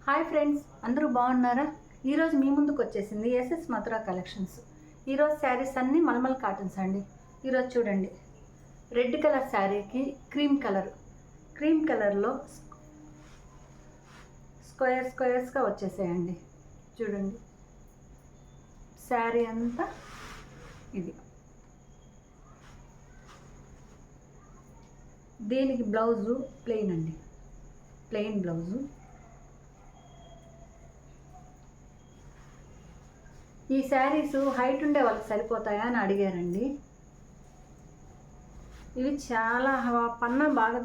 Hi friends, అందరూ బాగున్నారా? ఈరోజు మీ ముందుకు వచ్చేసింది ఎస్ఎస్ మథురా కలెక్షన్స్. ఈరోజు శారీస్ అన్నీ మల్మల్ కాటన్స్ అండి. ఈరోజు చూడండి, రెడ్ కలర్ శారీకి క్రీమ్ కలర్లో స్క్వేర్స్గా వచ్చేసాయండి. చూడండి, శారీ అంతా ఇది. దీనికి బ్లౌజు ప్లెయిన్ అండి, ప్లెయిన్ బ్లౌజు. ఈ శారీస్ హైట్ ఉండే వాళ్ళకి సరిపోతాయా అని అడిగారండి. ఇవి చాలా పన్నా బాగా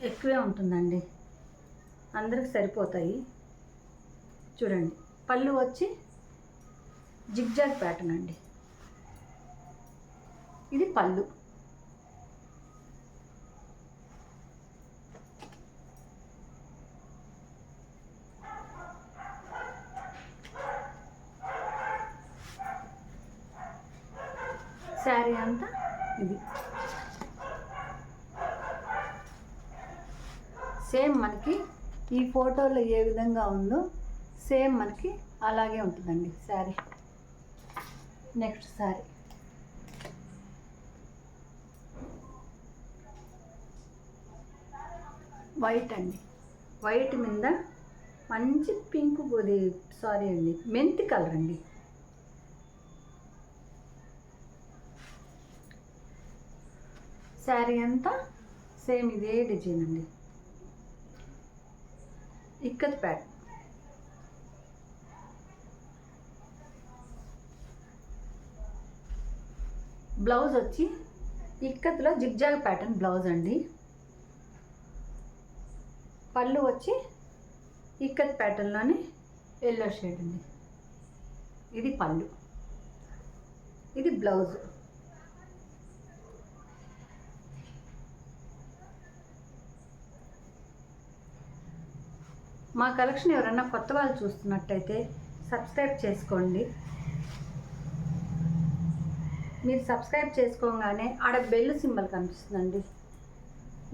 ఎక్కువే ఉంటుందండి, అందరికి సరిపోతాయి. చూడండి, పళ్ళు వచ్చి జిగ్జాగ్ ప్యాటర్న్ అండి. ఇది పళ్ళు. శారీ అంతా ఇది సేమ్ మనకి ఈ ఫోటోలో ఏ విధంగా ఉందో సేమ్ మనకి అలాగే ఉంటుందండి శారీ. నెక్స్ట్ శారీ వైట్ అండి. వైట్ మీద మంచి పింక్ మెంతి కలర్ అండి. శారీ అంతా సేమ్ ఇదే డిజైన్ అండి, ఇక్కత్ ప్యాటర్న్. బ్లౌజ్ వచ్చి ఇక్కత్లో జిగ్జాగ్ ప్యాటర్న్ బ్లౌజ్ అండి. పళ్ళు వచ్చి ఇక్కత్ ప్యాటర్న్లోని ఎల్లో షేడ్ అండి. ఇది పళ్ళు, ఇది బ్లౌజ్. మా కలెక్షన్ ఎవరైనా కొత్త వాళ్ళు చూస్తున్నట్టయితే సబ్స్క్రైబ్ చేసుకోండి. మీరు సబ్స్క్రైబ్ చేసుకోగానే ఆడ బెల్ సింబల్ కనిపిస్తుందండి,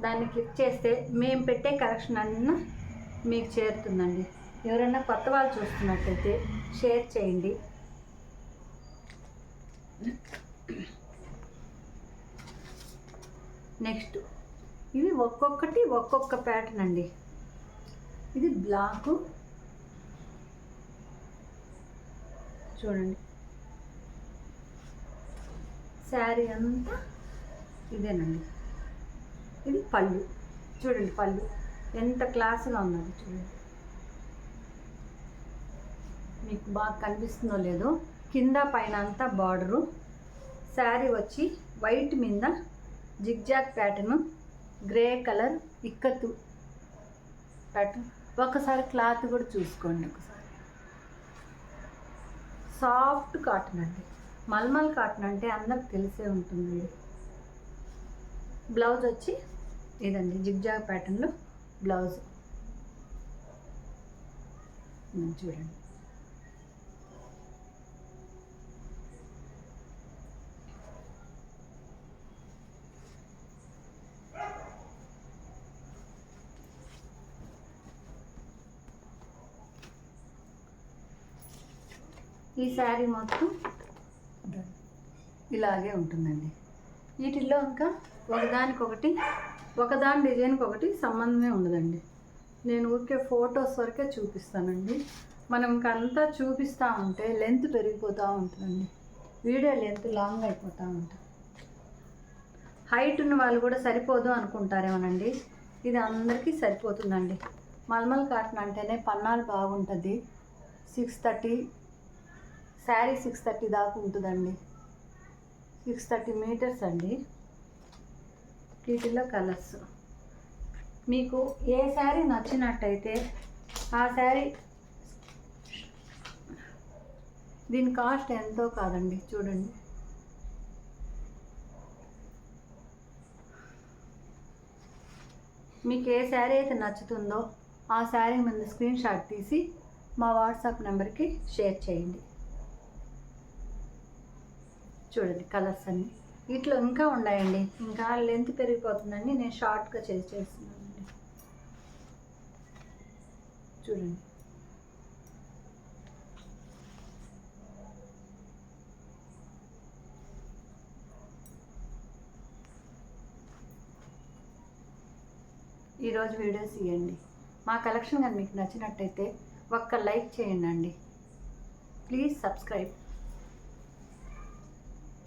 దాన్ని క్లిక్ చేస్తే మేము పెట్టే కలెక్షన్ అన్నీ మీకు చేరుతుందండి. ఎవరైనా కొత్త వాళ్ళు చూస్తున్నట్టయితే షేర్ చేయండి. నెక్స్ట్ ఇవి ఒక్కొక్కటి ఒక్కొక్క ప్యాటర్న్ అండి. ఇది బ్లాకు, చూడండి శారీ అంతా ఇదేనండి. ఇది పళ్ళు. చూడండి పళ్ళు ఎంత క్లాస్గా ఉన్నది. చూడండి, మీకు బాగా కనిపిస్తుందో లేదో, కింద పైన అంతా బార్డరు. శారీ వచ్చి వైట్ మీద zigzag pattern, grey colour ikat pattern. ఒకసారి క్లాత్ కూడా చూసుకోండి. ఒకసారి సాఫ్ట్ కాటన్ అండి. మల్మల్ కాటన్ అంటే అందరికి తెలిసే ఉంటుంది. బ్లౌజ్ వచ్చి ఇదండి, జిగ్జాగ్ ప్యాటర్న్లో బ్లౌజ్. చూడండి, ఈ శారీ మొత్తం ఇలాగే ఉంటుందండి. వీటిల్లో ఇంకా ఒకదాని డిజైన్కి ఒకటి సంబంధమే ఉండదండి. నేను ఊరికే ఫొటోస్ వరకే చూపిస్తానండి. మనం ఇంకంతా చూపిస్తూ ఉంటే లెంత్ పెరిగిపోతూ ఉంటుందండి, వీడియో లెంత్ లాంగ్ అయిపోతూ ఉంటుంది. హైట్ ఉన్న వాళ్ళు కూడా సరిపోదు అనుకుంటారేమోనండి, ఇది అందరికీ సరిపోతుందండి. మల్మల్ కాటన్ అంటేనే పన్నాలు బాగుంటుంది. 630 శారీ 630 దాకా ఉంటుందండి. 630 మీటర్స్ అండి. వీటిల్లో కలర్స్ మీకు ఏ శారీ నచ్చినట్టయితే ఆ శారీ, దీని కాస్ట్ ఎంతో కాదండి. చూడండి, మీకు ఏ శారీ అయితే నచ్చుతుందో ఆ శారీ మీద స్క్రీన్ షాట్ తీసి మా వాట్సాప్ నెంబర్కి షేర్ చేయండి. చూడండి కలర్స్ అన్నీ వీటిలో ఇంకా ఉన్నాయండి. ఇంకా లెంత్ పెరిగిపోతుందండి, నేను షార్ట్గా చేస్తున్నానండి. చూడండి, ఈరోజు వీడియోస్ ఇవ్వండి. మా కలెక్షన్ కానీ మీకు నచ్చినట్టయితే ఒక్క లైక్ చేయండి. Please subscribe.